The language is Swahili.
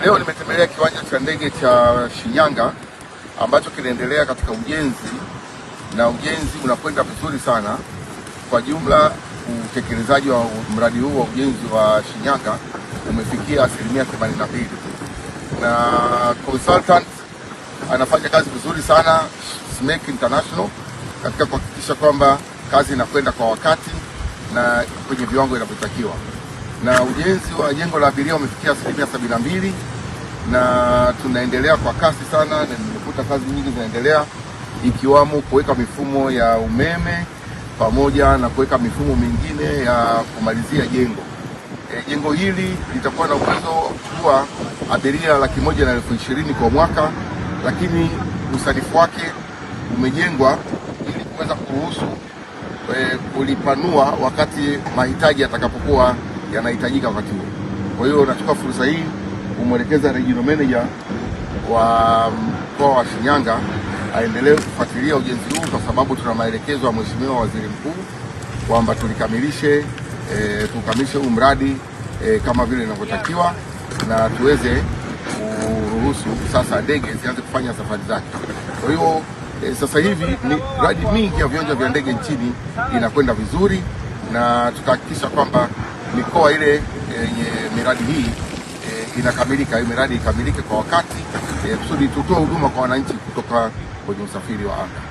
Leo nimetembelea kiwanja cha ndege cha Shinyanga ambacho kinaendelea katika ujenzi na ujenzi unakwenda vizuri sana. Kwa jumla utekelezaji wa mradi huu wa ujenzi wa Shinyanga umefikia 82%, na consultant anafanya kazi vizuri sana SMEC International katika kuhakikisha kwamba kazi inakwenda kwa wakati na kwenye viwango vinavyotakiwa, na ujenzi wa jengo la abiria umefikia 72% na tunaendelea kwa kasi sana, na nimekuta kazi nyingi zinaendelea ikiwamo kuweka mifumo ya umeme pamoja na kuweka mifumo mingine ya kumalizia jengo. Jengo hili litakuwa na uwezo wa kuchukua abiria 120,000 kwa mwaka, lakini usanifu wake umejengwa ili kuweza kuruhusu kulipanua wakati mahitaji yatakapokuwa yanahitajika wakati huo. Kwa hiyo nachukua fursa hii kumwelekeza regional manager wa mkoa wa Shinyanga aendelee kufuatilia ujenzi huu, kwa sababu tuna maelekezo ya Mheshimiwa Waziri Mkuu kwamba tukamilishe huu mradi kama vile inavyotakiwa, na tuweze kuruhusu sasa ndege zianze kufanya safari zake. Kwa hiyo sasa hivi miradi mingi ya viwanja vya ndege nchini inakwenda vizuri, na tutahakikisha kwamba mikoa ile yenye miradi hii inakamilika, hii miradi ikamilike kwa wakati kusudi tutoe huduma kwa wananchi kutoka kwenye usafiri wa anga.